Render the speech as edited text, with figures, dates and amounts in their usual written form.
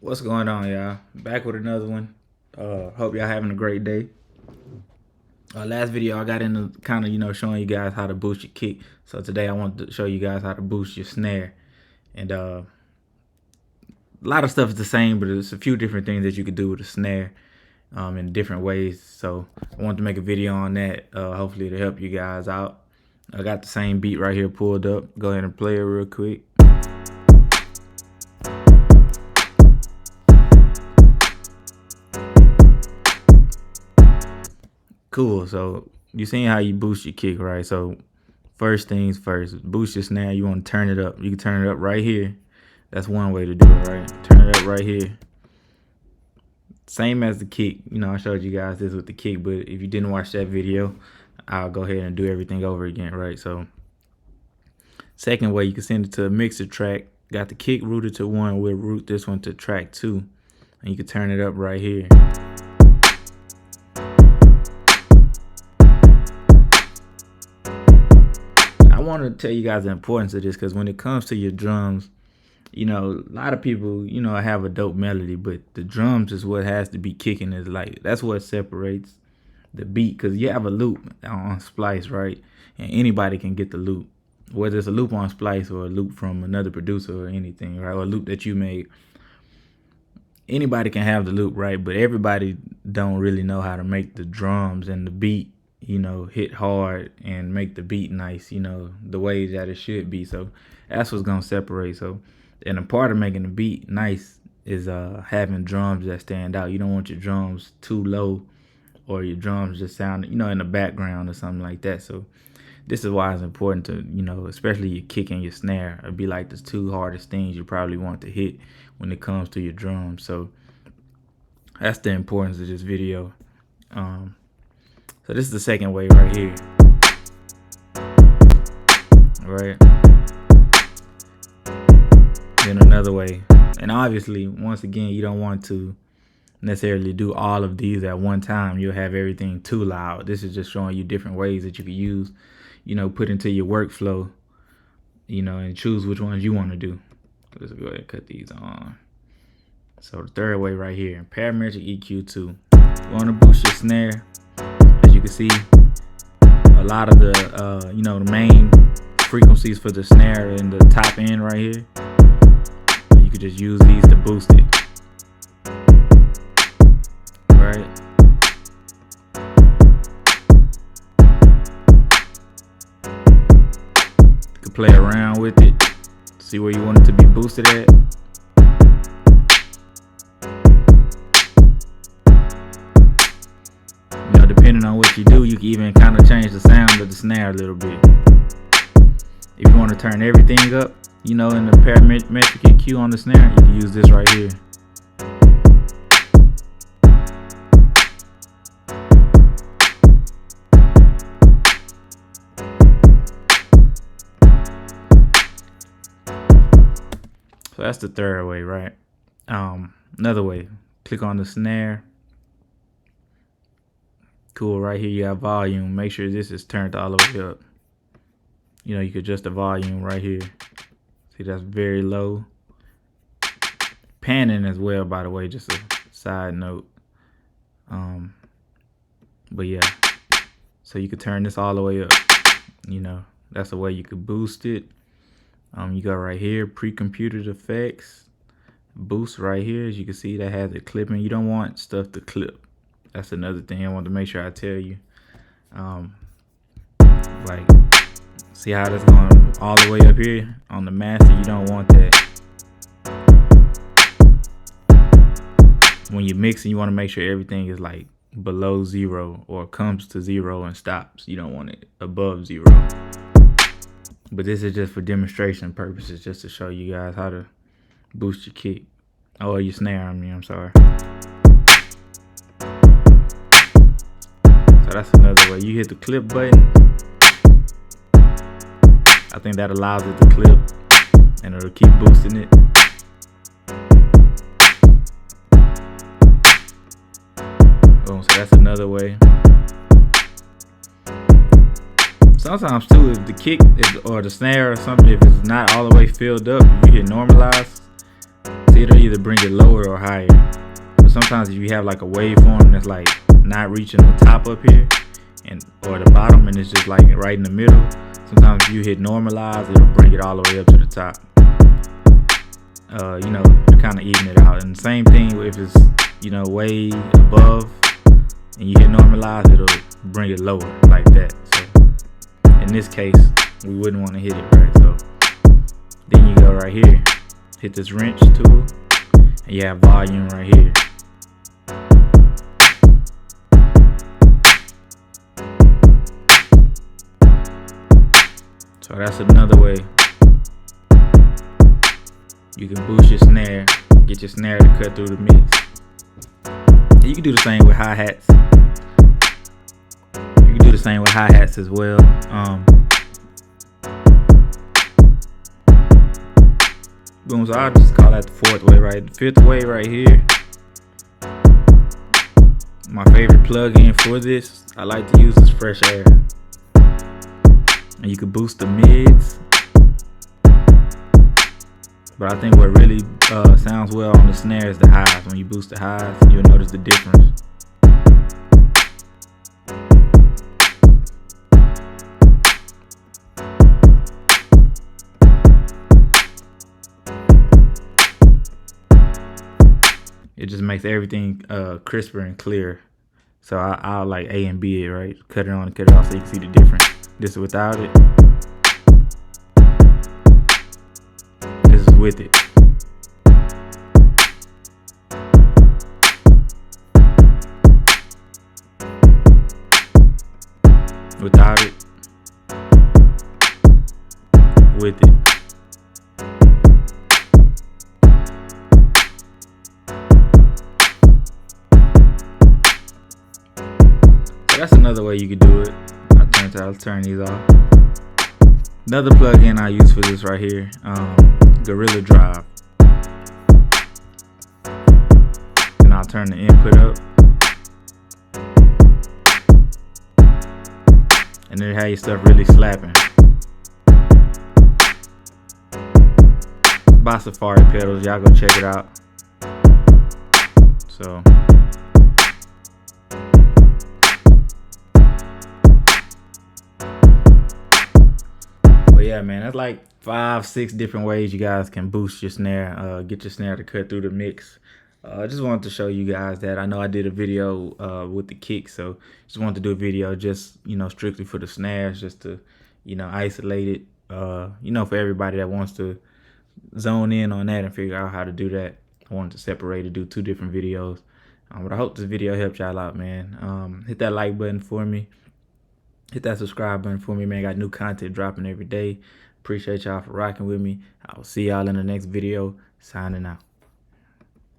What's going on, y'all? Back with another one. Hope y'all having a great day. Last video I got into kind of showing you guys how to boost your kick. So today I want to show you guys how to boost your snare. And a lot of stuff is the same, but there's a few different things that you could do with a snare in different ways. So I wanted to make a video on that. Hopefully to help you guys out. I got the same beat right here pulled up. Go ahead and play it real quick. Cool. So you seen how you boost your kick, right? So first things first, boost your snare. You want to turn it up. You can turn it up right here. That's one way to do it, right? Turn it up right here. Same as the kick. I showed you guys this with the kick, but if you didn't watch that video, I'll go ahead and do everything over again, right? So second way, you can send it to a mixer track. Got the kick rooted to 1. We'll route this one to track 2. And you can turn it up right here. I want to tell you guys the importance of this because when it comes to your drums, a lot of people, have a dope melody, but the drums is what has to be kicking. Is like that's what separates the beat, because you have a loop on Splice, right? And anybody can get the loop, whether it's a loop on Splice or a loop from another producer or anything, right? Or a loop that you made. Anybody can have the loop, right? But everybody don't really know how to make the drums and the beat hit hard and make the beat nice, the way that it should be. So that's what's gonna separate. So, and a part of making the beat nice is having drums that stand out. You don't want your drums too low or your drums just sound, in the background or something like that. So this is why it's important to, especially your kick and your snare. It'd be like the two hardest things you probably want to hit when it comes to your drums. So that's the importance of this video. So this is the second way right here. Right. Then another way. And obviously, once again, you don't want to necessarily do all of these at one time. You'll have everything too loud. This is just showing you different ways that you can use, put into your workflow, and choose which ones you want to do. Let's go ahead and cut these on. So the third way right here, parametric EQ2. You want to boost your snare. As you can see, a lot of the the main frequencies for the snare in the top end right here. You could just use these to boost it. Right. You can play around with it. See where you want it to be boosted at. Depending on what you do, you can even kind of change the sound of the snare a little bit. If you want to turn everything up, in the parametric EQ on the snare, you can use this right here. So that's the third way, right? Another way, click on the snare. Cool, right here you have volume. Make sure this is turned all the way up. You could adjust the volume right here. See, that's very low. Panning as well, by the way, just a side note. But yeah, so you could turn this all the way up. That's the way you could boost it. You go right here, pre-computed effects, boost right here. As you can see, that has it clipping. You don't want stuff to clip. That's another thing I want to make sure I tell you. Like, see how that's going all the way up here on the master? You don't want that. When you're mixing, you want to make sure everything is like below 0 or comes to 0 and stops. You don't want it above 0. But this is just for demonstration purposes, just to show you guys how to boost your kick. Oh, your snare, I'm sorry. So that's another way. You hit the clip button. I think that allows it to clip and it'll keep boosting it. Boom, so that's another way. Sometimes too, if the kick or the snare or something, if it's not all the way filled up, you hit normalize. See it'll either bring it lower or higher. But sometimes if you have like a waveform that's like not reaching the top up here and or the bottom, and it's just like right in the middle, sometimes if you hit normalize, it'll bring it all the way up to the top. You know, to kind of even it out. And the same thing if it's, you know, way above and you hit normalize, it'll bring it lower like that. So in this case, we wouldn't want to hit it, right? So then you go right here, hit this wrench tool, and you have volume right here. So that's another way you can boost your snare, get your snare to cut through the mix. And you can do the same with hi-hats. You can do the same with hi-hats as well. Boom, so I'll just call that the fourth way, right? The fifth way right here. My favorite plug-in for this, I like to use, is Fresh Air. And you can boost the mids. But I think what really sounds well on the snare is the highs. When you boost the highs, you'll notice the difference. It just makes everything crisper and clear. So I'll like A and B it, right? Cut it on and cut it off so you can see the difference. This is without it. This is with it. Without it. With it. So that's another way you could do it. I'll turn these off. Another plug-in I use for this right here, Gorilla Drive. And I'll turn the input up. And then have your stuff really slapping. Buy Safari pedals, y'all go check it out. So yeah, man, that's like 5-6 different ways you guys can boost your snare, get your snare to cut through the mix. I just wanted to show you guys that. I know I did a video with the kick, so just wanted to do a video just, you know, strictly for the snares, just to, you know, isolate it, you know, for everybody that wants to zone in on that and figure out how to do that. I wanted to separate it, do 2 different videos. But I hope this video helped y'all out, man. Hit that like button for me. Hit that subscribe button for me, man. Got new content dropping every day. Appreciate y'all for rocking with me. I will see y'all in the next video. Signing out.